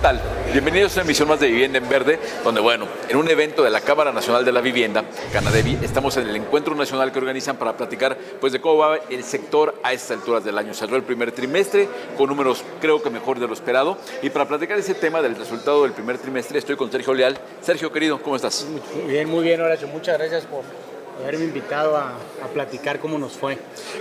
tal? Bienvenidos a una emisión más de Vivienda en Verde, donde, bueno, en un evento de la Cámara Nacional de la Vivienda, Canadevi, estamos en el encuentro nacional que organizan para platicar, pues, de cómo va el sector a estas alturas del año. Cerró el primer trimestre con números, creo que mejor de lo esperado, y para platicar ese tema del resultado del primer trimestre estoy con Sergio Leal. Sergio, querido, ¿cómo estás? Muy bien, Horacio. Muchas gracias por haberme invitado a platicar cómo nos fue.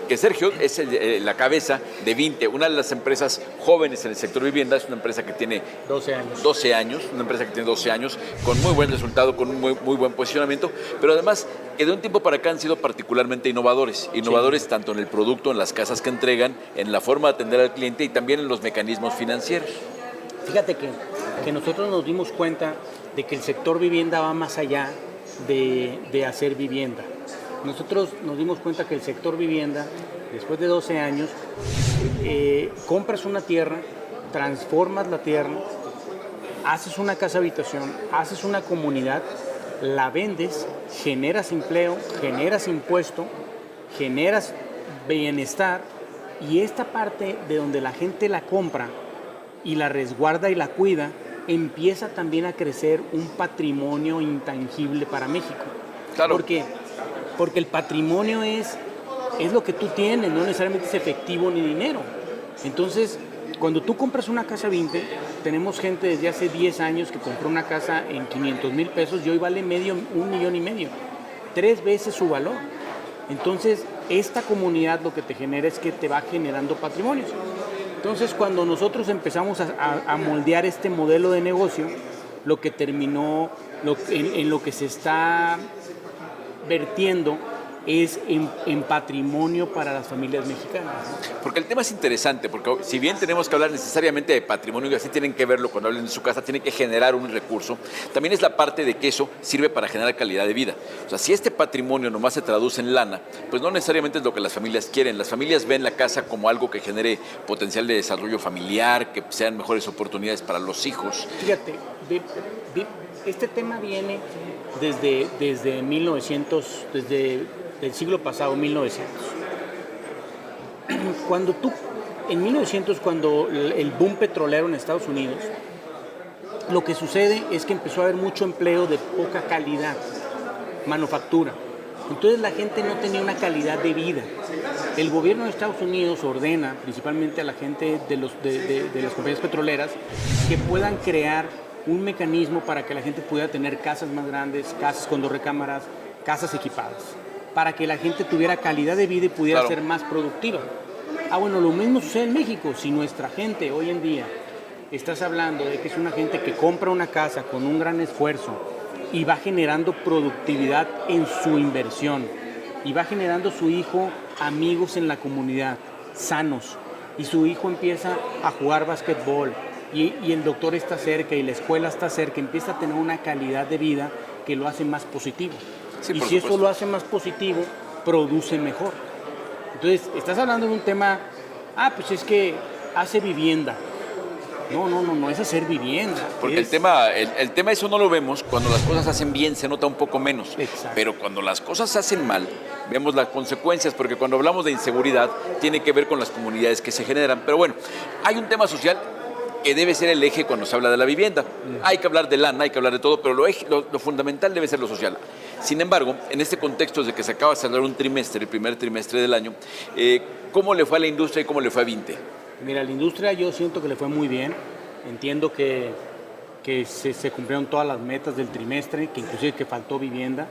Que Sergio es la cabeza de Vinte, una de las empresas jóvenes en el sector vivienda. Es una empresa que tiene 12 años, una empresa que tiene 12 años, con muy buen resultado, con un muy buen posicionamiento, pero además que de un tiempo para acá han sido particularmente innovadores sí, tanto en el producto, en las casas que entregan, en la forma de atender al cliente y también en los mecanismos financieros. Fíjate que nosotros nos dimos cuenta de que el sector vivienda va más allá de hacer vivienda. Nosotros nos dimos cuenta que el sector vivienda, después de 12 años, compras una tierra, transformas la tierra, haces una casa habitación, haces una comunidad, la vendes, generas empleo, generas impuesto, generas bienestar, y esta parte de donde la gente la compra y la resguarda y la cuida, empieza también a crecer un patrimonio intangible para México. Claro. Porque el patrimonio es lo que tú tienes, no necesariamente es efectivo ni dinero. Entonces, cuando tú compras una casa 20, tenemos gente desde hace 10 años que compró una casa en 500,000 pesos y hoy vale $1,5 millones, 3 veces su valor. Entonces, esta comunidad lo que te genera es que te va generando patrimonios. Entonces, cuando nosotros empezamos a moldear este modelo de negocio, lo que terminó, en lo que se está vertiendo es en patrimonio para las familias mexicanas. Porque el tema es interesante, porque si bien tenemos que hablar necesariamente de patrimonio, y así tienen que verlo cuando hablen de su casa, tienen que generar un recurso, también es la parte de que eso sirve para generar calidad de vida. O sea, si este patrimonio nomás se traduce en lana, pues no necesariamente es lo que las familias quieren. Las familias ven la casa como algo que genere potencial de desarrollo familiar, que sean mejores oportunidades para los hijos. Fíjate, este tema viene desde 1900, desde el siglo pasado, 1900. En 1900, cuando el boom petrolero en Estados Unidos, lo que sucede es que empezó a haber mucho empleo de poca calidad, manufactura. Entonces la gente no tenía una calidad de vida. El gobierno de Estados Unidos ordena, principalmente a la gente de las compañías petroleras, que puedan crear un mecanismo para que la gente pudiera tener casas más grandes, casas con 2 recámaras, casas equipadas, para que la gente tuviera calidad de vida y pudiera ser más productiva. Bueno, lo mismo sucede en México. Si nuestra gente hoy en día, estás hablando de que es una gente que compra una casa con un gran esfuerzo y va generando productividad en su inversión y va generando su hijo amigos en la comunidad, sanos, y su hijo empieza a jugar básquetbol y el doctor está cerca y la escuela está cerca, empieza a tener una calidad de vida que lo hace más positivo. Sí, y si eso lo hace más positivo, produce mejor. Entonces, estás hablando de un tema, pues es que hace vivienda. No es hacer vivienda. Porque el tema eso no lo vemos. Cuando las cosas se hacen bien se nota un poco menos. Exacto. Pero cuando las cosas se hacen mal, vemos las consecuencias, porque cuando hablamos de inseguridad tiene que ver con las comunidades que se generan. Pero bueno, hay un tema social que debe ser el eje cuando se habla de la vivienda. Hay que hablar de lana, hay que hablar de todo, pero lo fundamental debe ser lo social. Sin embargo, en este contexto de que se acaba de cerrar un trimestre, el primer trimestre del año, ¿cómo le fue a la industria y cómo le fue a Vinte? Mira, la industria yo siento que le fue muy bien. Entiendo que se cumplieron todas las metas del trimestre, que inclusive que faltó vivienda.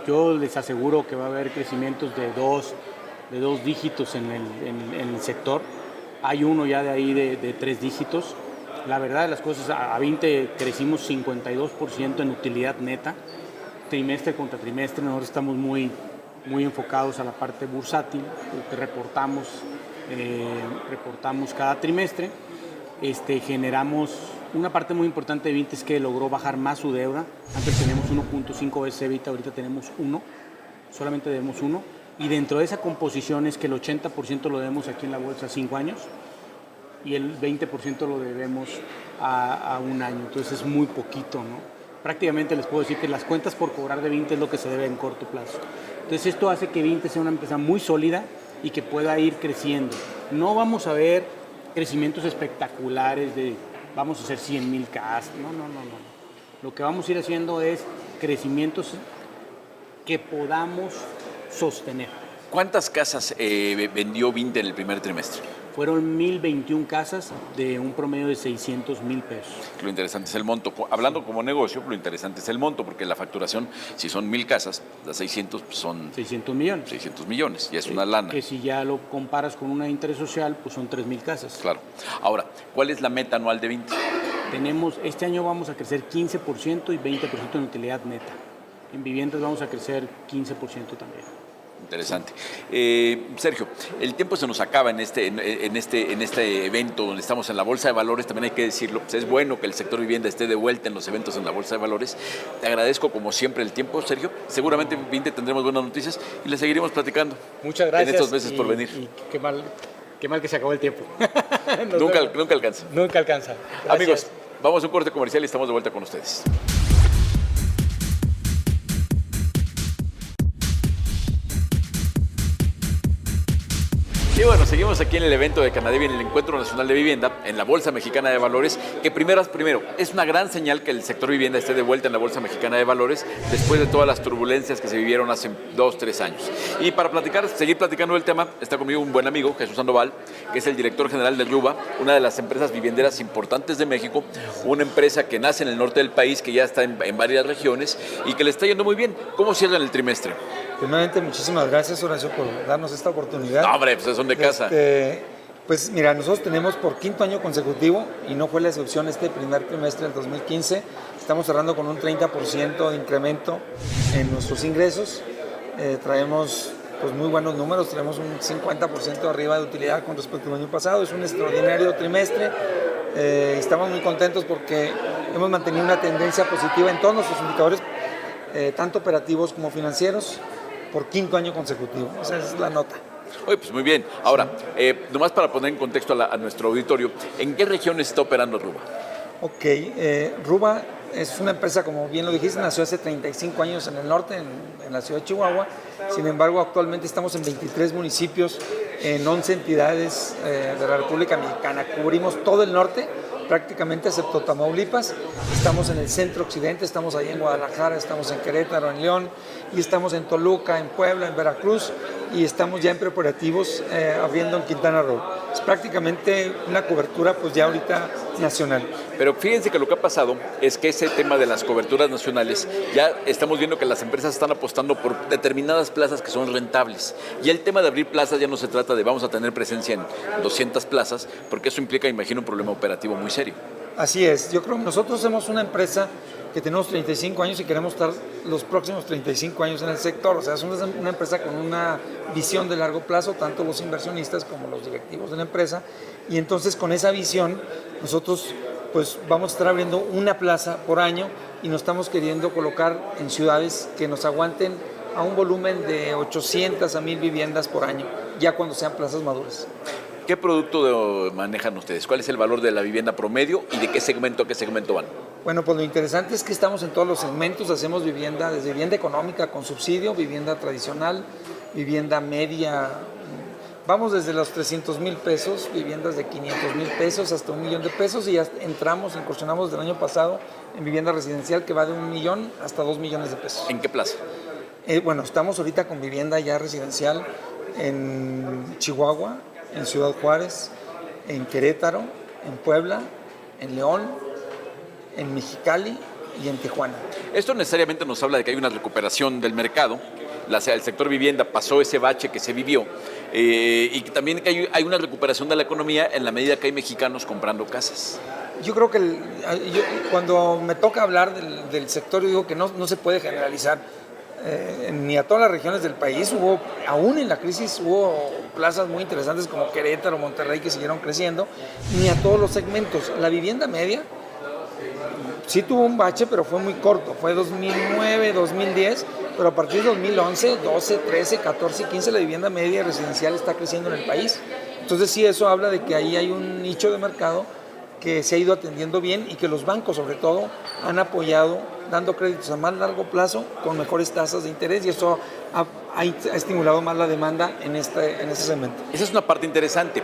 Yo les aseguro que va a haber crecimientos de dos dígitos en el sector. Hay uno ya de ahí de 3 dígitos. La verdad de las cosas, a Vinte crecimos 52% en utilidad neta, trimestre contra trimestre. Nosotros estamos muy enfocados a la parte bursátil, que reportamos cada trimestre. Generamos una parte muy importante de Vinte, es que logró bajar más su deuda. Antes teníamos 1.5 veces EBITDA, ahorita tenemos 1, solamente debemos 1. Y dentro de esa composición es que el 80% lo debemos aquí en la bolsa a 5 años y el 20% lo debemos a 1 año. Entonces es muy poquito, ¿no? Prácticamente les puedo decir que las cuentas por cobrar de Vinte es lo que se debe en corto plazo. Entonces esto hace que Vinte sea una empresa muy sólida y que pueda ir creciendo. No vamos a ver crecimientos espectaculares de vamos a hacer 100,000 casas. No. Lo que vamos a ir haciendo es crecimientos que podamos sostener. ¿Cuántas casas vendió Vinte en el primer trimestre? Fueron 1,021 casas de un promedio de 600,000 pesos. Lo interesante es el monto. Hablando como negocio, lo interesante es el monto, porque la facturación, si son 1,000 casas, las 600 son 600 millones. 600 millones, y es una lana. Que si ya lo comparas con una interés social, pues son 3,000 casas. Claro. Ahora, ¿cuál es la meta anual de Vinte? Este año vamos a crecer 15% y 20% en utilidad neta. En viviendas vamos a crecer 15% también. Interesante. Sergio, el tiempo se nos acaba en este evento donde estamos en la Bolsa de Valores, también hay que decirlo, pues es bueno que el sector vivienda esté de vuelta en los eventos en la Bolsa de Valores. Te agradezco como siempre el tiempo, Sergio. Seguramente en Vinte tendremos buenas noticias y le seguiremos platicando. Muchas gracias. En estos meses por venir. Y qué mal que se acabó el tiempo. Nunca alcanza. Nunca alcanza. Gracias. Amigos, vamos a un corte comercial y estamos de vuelta con ustedes. Y bueno, seguimos aquí en el evento de Canadevi, en el Encuentro Nacional de Vivienda, en la Bolsa Mexicana de Valores, que primero, es una gran señal que el sector vivienda esté de vuelta en la Bolsa Mexicana de Valores después de todas las turbulencias que se vivieron hace 2-3 años. Y para seguir platicando del tema, está conmigo un buen amigo, Jesús Sandoval, que es el director general de RUBA, una de las empresas vivienderas importantes de México, una empresa que nace en el norte del país, que ya está en varias regiones y que le está yendo muy bien. ¿Cómo cierran el trimestre? Primeramente, muchísimas gracias, Horacio, por darnos esta oportunidad. No, hombre, pues son de casa. Pues mira, nosotros tenemos por quinto año consecutivo, y no fue la excepción este primer trimestre del 2015, estamos cerrando con un 30% de incremento en nuestros ingresos. Traemos pues muy buenos números, tenemos un 50% arriba de utilidad con respecto al año pasado, es un extraordinario trimestre. Estamos muy contentos porque hemos mantenido una tendencia positiva en todos nuestros indicadores, tanto operativos como financieros, por quinto año consecutivo. Esa es la nota. Oye, pues muy bien. Ahora, nomás para poner en contexto a nuestro auditorio, ¿en qué regiones está operando RUBA? Ok, RUBA es una empresa, como bien lo dijiste, nació hace 35 años en el norte, en la ciudad de Chihuahua. Sin embargo, actualmente estamos en 23 municipios, en 11 entidades de la República Mexicana. Cubrimos todo el norte, prácticamente excepto Tamaulipas. Estamos en el centro occidente, estamos ahí en Guadalajara, estamos en Querétaro, en León, y estamos en Toluca, en Puebla, en Veracruz, y estamos ya en preparativos abriendo en Quintana Roo. Es prácticamente una cobertura pues ya ahorita nacional. Pero fíjense que lo que ha pasado es que ese tema de las coberturas nacionales, ya estamos viendo que las empresas están apostando por determinadas plazas que son rentables. Y el tema de abrir plazas ya no se trata de vamos a tener presencia en 200 plazas, porque eso implica, imagino, un problema operativo muy serio. Así es, yo creo que nosotros somos una empresa que tenemos 35 años y queremos estar los próximos 35 años en el sector. O sea, es una empresa con una visión de largo plazo, tanto los inversionistas como los directivos de la empresa. Y entonces con esa visión nosotros pues vamos a estar abriendo una plaza por año y nos estamos queriendo colocar en ciudades que nos aguanten a un volumen de 800 a 1,000 viviendas por año, ya cuando sean plazas maduras. ¿Qué producto manejan ustedes? ¿Cuál es el valor de la vivienda promedio y de qué segmento a qué segmento van? Bueno, pues lo interesante es que estamos en todos los segmentos, hacemos vivienda, desde vivienda económica con subsidio, vivienda tradicional, vivienda media, vamos desde los 300,000 pesos, viviendas de 500,000 pesos hasta 1,000,000 de pesos, y ya incursionamos del año pasado en vivienda residencial que va de 1,000,000 hasta 2,000,000 de pesos. ¿En qué plaza? Bueno, estamos ahorita con vivienda ya residencial en Chihuahua, en Ciudad Juárez, en Querétaro, en Puebla, en León, en Mexicali y en Tijuana. Esto necesariamente nos habla de que hay una recuperación del mercado. El sector vivienda pasó ese bache que se vivió y también que hay una recuperación de la economía en la medida que hay mexicanos comprando casas. Yo creo que cuando me toca hablar del sector, yo digo que no se puede generalizar. Ni a todas las regiones del país, aún en la crisis hubo plazas muy interesantes como Querétaro, Monterrey, que siguieron creciendo, ni a todos los segmentos. La vivienda media sí tuvo un bache, pero fue muy corto, fue 2009, 2010, pero a partir de 2011, 12, 13, 14 y 15 la vivienda media residencial está creciendo en el país. Entonces sí, eso habla de que ahí hay un nicho de mercado que se ha ido atendiendo bien y que los bancos sobre todo han apoyado dando créditos a más largo plazo con mejores tasas de interés, y eso ha estimulado más la demanda en ese segmento. Esa es una parte interesante,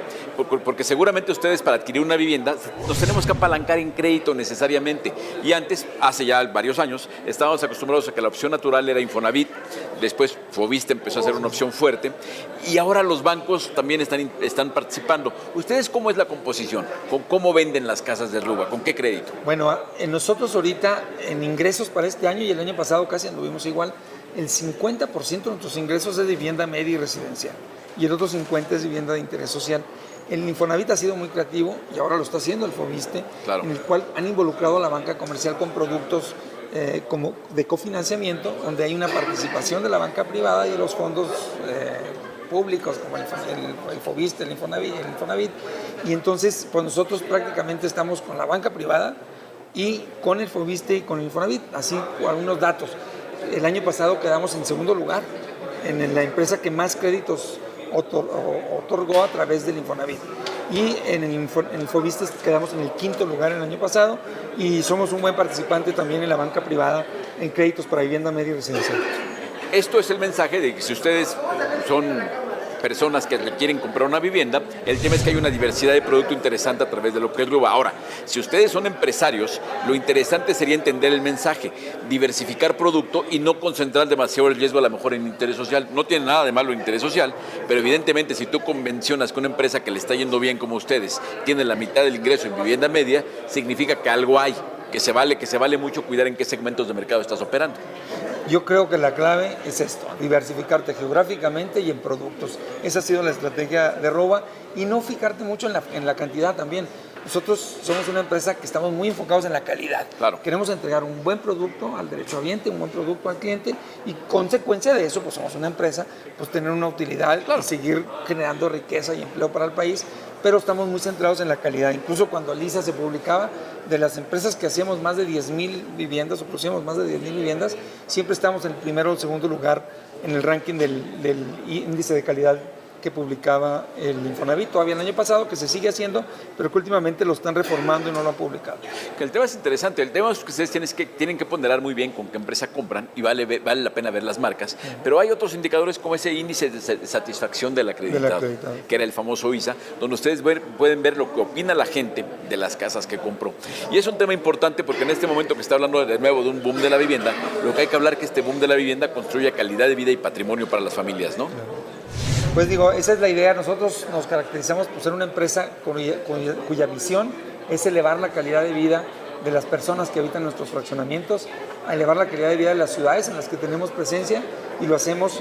porque seguramente ustedes para adquirir una vivienda nos tenemos que apalancar en crédito necesariamente. Y antes, hace ya varios años, estábamos acostumbrados a que la opción natural era Infonavit, después Foviste empezó a ser una opción fuerte, y ahora los bancos también están participando. ¿Ustedes cómo es la composición? ¿Cómo venden las casas de Ruba? ¿Con qué crédito? Bueno, nosotros ahorita en ingresos para este año y el año pasado casi anduvimos igual, el 50% de nuestros ingresos es de vivienda media y residencial y el otro 50% es vivienda de interés social. El Infonavit ha sido muy creativo y ahora lo está haciendo el Foviste, claro, en el cual han involucrado a la banca comercial con productos como de cofinanciamiento, donde hay una participación de la banca privada y de los fondos públicos como el Foviste, el Infonavit. Y entonces pues nosotros prácticamente estamos con la banca privada y con el Foviste y con el Infonavit, así algunos datos. El año pasado quedamos en segundo lugar en la empresa que más créditos otorgó a través del Infonavit. Y en el Foviste quedamos en el quinto lugar el año pasado y somos un buen participante también en la banca privada en créditos para vivienda media y residencial. Esto es el mensaje de que si ustedes son personas que quieren comprar una vivienda, el tema es que hay una diversidad de producto interesante a través de lo que es Ruba. Ahora, si ustedes son empresarios, lo interesante sería entender el mensaje, diversificar producto y no concentrar demasiado el riesgo a lo mejor en interés social. No tiene nada de malo el interés social, pero evidentemente si tú convencionas que una empresa que le está yendo bien como ustedes tiene la mitad del ingreso en vivienda media, significa que algo hay, que se vale mucho cuidar en qué segmentos de mercado estás operando. Yo creo que la clave es esto, diversificarte geográficamente y en productos. Esa ha sido la estrategia de Ruba y no fijarte mucho en la cantidad también. Nosotros somos una empresa que estamos muy enfocados en la calidad. Claro. Queremos entregar un buen producto al derechohabiente, un buen producto al cliente y consecuencia de eso, pues somos una empresa, pues tener una utilidad, claro, y seguir generando riqueza y empleo para el país, pero estamos muy centrados en la calidad. Incluso cuando Lisa se publicaba, de las empresas que hacíamos más de 10,000 viviendas o producíamos más de 10,000 viviendas, siempre estamos en el primero o segundo lugar en el ranking del índice de calidad que publicaba el Infonavit todavía el año pasado, que se sigue haciendo, pero que últimamente lo están reformando y no lo han publicado. Que el tema es interesante, el tema es que ustedes tienen que ponderar muy bien con qué empresa compran y vale la pena ver las marcas, pero hay otros indicadores como ese índice de satisfacción del acreditado, que era el famoso ISA, donde ustedes pueden ver lo que opina la gente de las casas que compró. Y es un tema importante porque en este momento que está hablando de nuevo de un boom de la vivienda, lo que hay que hablar es que este boom de la vivienda construya calidad de vida y patrimonio para las familias, ¿no? Claro. Pues digo, esa es la idea. Nosotros nos caracterizamos por ser una empresa cuya visión es elevar la calidad de vida de las personas que habitan nuestros fraccionamientos, a elevar la calidad de vida de las ciudades en las que tenemos presencia y lo hacemos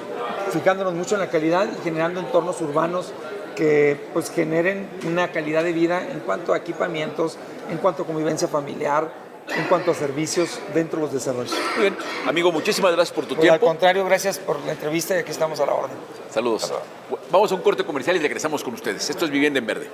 fijándonos mucho en la calidad y generando entornos urbanos que pues generen una calidad de vida en cuanto a equipamientos, en cuanto a convivencia familiar, en cuanto a servicios dentro de los desarrollos. Muy bien, amigo, muchísimas gracias por tu tiempo. Al contrario, gracias por la entrevista y aquí estamos a la orden. Saludos. Vamos a un corte comercial y regresamos con ustedes. Esto es Vivienda en Verde.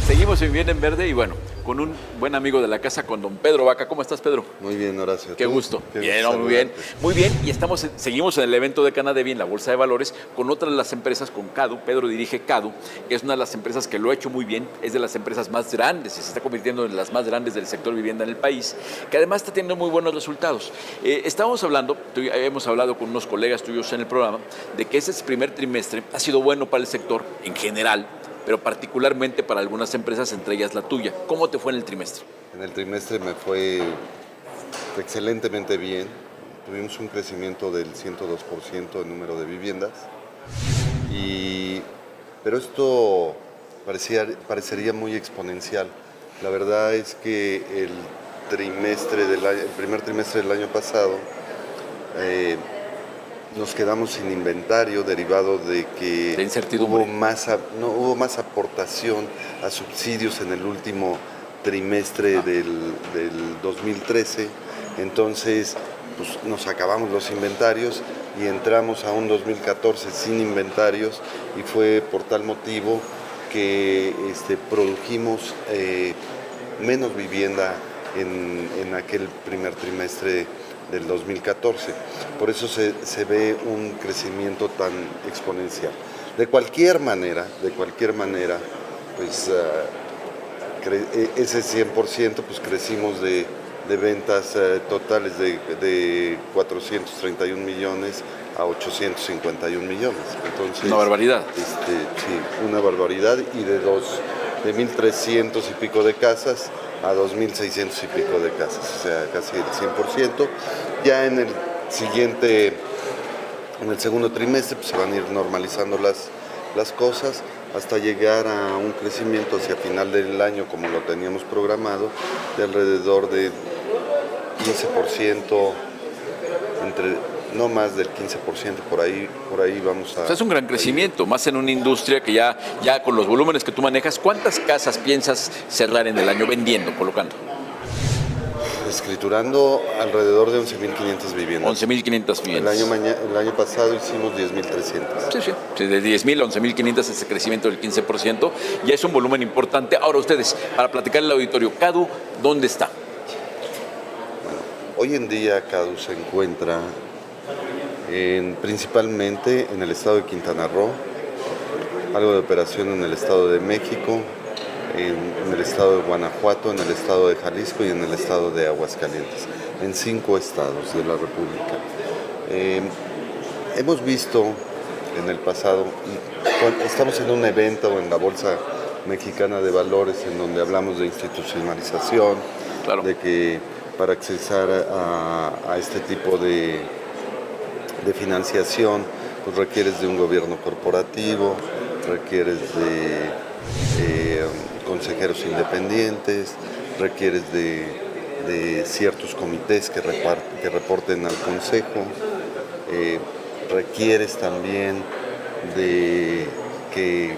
Seguimos en Vivienda en Verde y bueno, con un buen amigo de la casa, con don Pedro Vaca. ¿Cómo estás, Pedro? Muy bien, Horacio. Qué gusto. Bien, muy bien. Muy bien, y seguimos en el evento de Canadevi en la Bolsa de Valores con otra de las empresas, con Cadu. Pedro dirige Cadu, que es una de las empresas que lo ha hecho muy bien, es de las empresas más grandes, se está convirtiendo en las más grandes del sector vivienda en el país, que además está teniendo muy buenos resultados. Hemos hablado con unos colegas tuyos en el programa de que ese primer trimestre ha sido bueno para el sector en general, pero particularmente para algunas empresas, entre ellas la tuya. ¿Cómo te fue en el trimestre? En el trimestre me fue excelentemente bien. Tuvimos un crecimiento del 102% en número de viviendas. Pero esto parecería muy exponencial. La verdad es que el primer trimestre del año pasado nos quedamos sin inventario derivado de que hubo más aportación a subsidios en el último trimestre del 2013. Entonces pues, nos acabamos los inventarios y entramos a un 2014 sin inventarios y fue por tal motivo que produjimos menos vivienda en aquel primer trimestre del 2014. Por eso se ve un crecimiento tan exponencial. De cualquier manera, pues ese 100% pues crecimos de ventas totales de 431 millones a 851 millones. Entonces, una barbaridad. Sí, una barbaridad, y de 1.300 y pico de casas a 2.600 y pico de casas, o sea, casi el 100%. Ya en el segundo trimestre pues, se van a ir normalizando las cosas hasta llegar a un crecimiento hacia final del año, como lo teníamos programado, de alrededor de 15%, no más del 15%, por ahí vamos a... O sea, es un gran crecimiento, más en una industria que ya con los volúmenes que tú manejas. ¿Cuántas casas piensas cerrar en el año vendiendo, colocando? Escriturando alrededor de 11.500 viviendas. 11.500 viviendas. El año pasado hicimos 10.300. Sí, de 10.000 a 11.500 ese crecimiento del 15%, ya es un volumen importante. Ahora ustedes, para platicar el auditorio, CADU, ¿dónde está? Bueno, hoy en día CADU se encuentra principalmente en el estado de Quintana Roo, algo de operación en el estado de México, en el estado de Guanajuato, en el estado de Jalisco y en el estado de Aguascalientes, en 5 estados de la República. Hemos visto en el pasado, estamos en un evento en la Bolsa Mexicana de Valores en donde hablamos de institucionalización, claro, de que para accesar a este tipo de financiación, pues requieres de un gobierno corporativo, requieres de consejeros independientes, requieres de ciertos comités que reporten al consejo, requieres también de que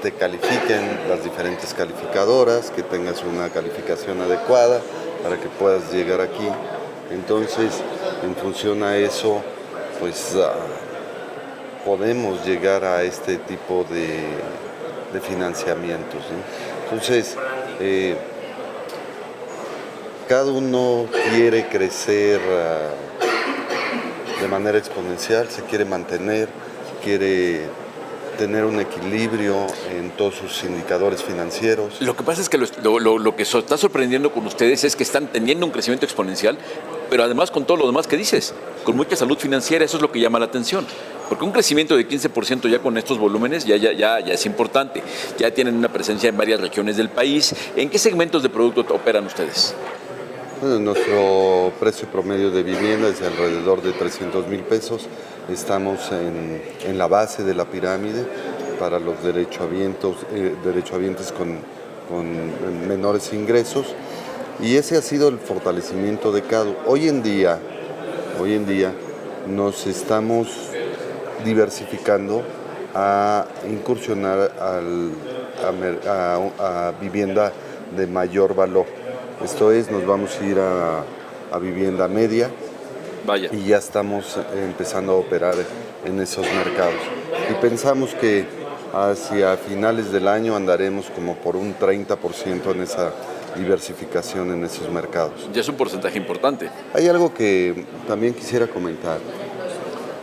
te califiquen las diferentes calificadoras, que tengas una calificación adecuada para que puedas llegar aquí. Entonces, en función a eso, pues podemos llegar a este tipo de financiamientos, ¿no? Entonces, cada uno quiere crecer de manera exponencial, se quiere mantener, quiere tener un equilibrio en todos sus indicadores financieros. Lo que pasa es que lo que está sorprendiendo con ustedes es que están teniendo un crecimiento exponencial, pero además con todo lo demás que dices, con mucha salud financiera. Eso es lo que llama la atención, porque un crecimiento de 15% ya con estos volúmenes ya es importante. Ya tienen una presencia en varias regiones del país. ¿En qué segmentos de producto operan ustedes? Bueno, nuestro precio promedio de vivienda es de alrededor de 300,000 pesos. Estamos en la base de la pirámide para los derechohabientes con menores ingresos, y ese ha sido el fortalecimiento de CADU. Hoy en día nos estamos diversificando a incursionar a vivienda de mayor valor. Esto es, nos vamos a ir a vivienda media. Vaya. Y ya estamos empezando a operar en esos mercados. Y pensamos que hacia finales del año andaremos como por un 30% en esa diversificación en esos mercados. Ya es un porcentaje importante. Hay algo que también quisiera comentar.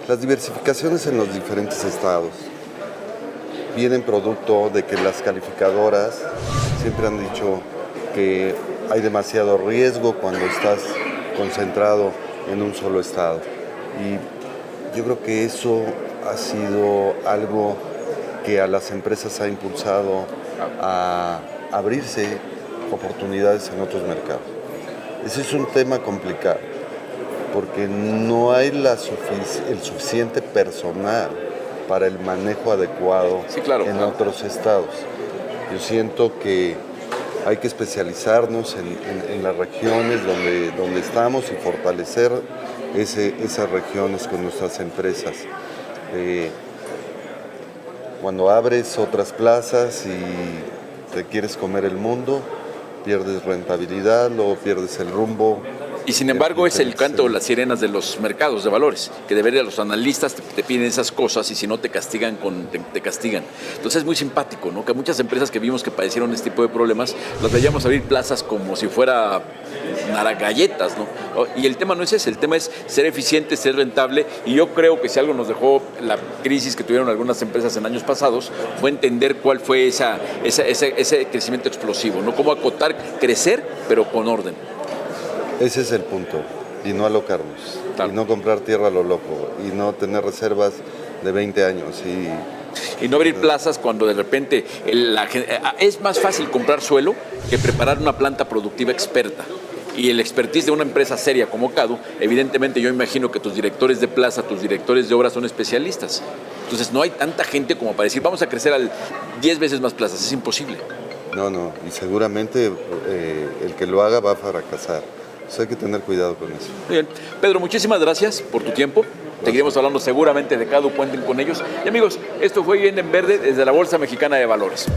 Las diversificaciones en los diferentes estados vienen producto de que las calificadoras siempre han dicho que hay demasiado riesgo cuando estás concentrado en un solo estado. Y yo creo que eso ha sido algo que a las empresas ha impulsado a abrirse oportunidades en otros mercados. Ese es un tema complicado, porque no hay el suficiente personal para el manejo adecuado en otros estados. Yo siento que hay que especializarnos en las regiones donde estamos y fortalecer esas regiones con nuestras empresas. Cuando abres otras plazas y te quieres comer el mundo, pierdes rentabilidad, luego pierdes el rumbo Y sin embargo es el canto de las sirenas de los mercados de valores, que deberían los analistas te piden esas cosas y si no te castigan, te castigan. Entonces es muy simpático, ¿no? Que muchas empresas que vimos que padecieron este tipo de problemas, las veíamos abrir plazas como si fuera galletas, ¿no? Y el tema no es ese, el tema es ser eficiente, ser rentable, y yo creo que si algo nos dejó la crisis que tuvieron algunas empresas en años pasados, fue entender cuál fue ese crecimiento explosivo, ¿no? Cómo acotar, crecer, pero con orden. Ese es el punto, y no alocarnos, claro. Y no comprar tierra a lo loco, y no tener reservas de 20 años. Y no abrir plazas cuando de repente es más fácil comprar suelo que preparar una planta productiva experta. Y el expertise de una empresa seria como CADU, evidentemente yo imagino que tus directores de plaza, tus directores de obra son especialistas. Entonces no hay tanta gente como para decir, vamos a crecer 10 veces más plazas, es imposible. No, y seguramente el que lo haga va a fracasar. Entonces hay que tener cuidado con eso. Muy bien. Pedro, muchísimas gracias por tu tiempo. Seguiremos hablando seguramente de CADU, cuenten con ellos. Y amigos, esto fue Bien en Verde desde la Bolsa Mexicana de Valores.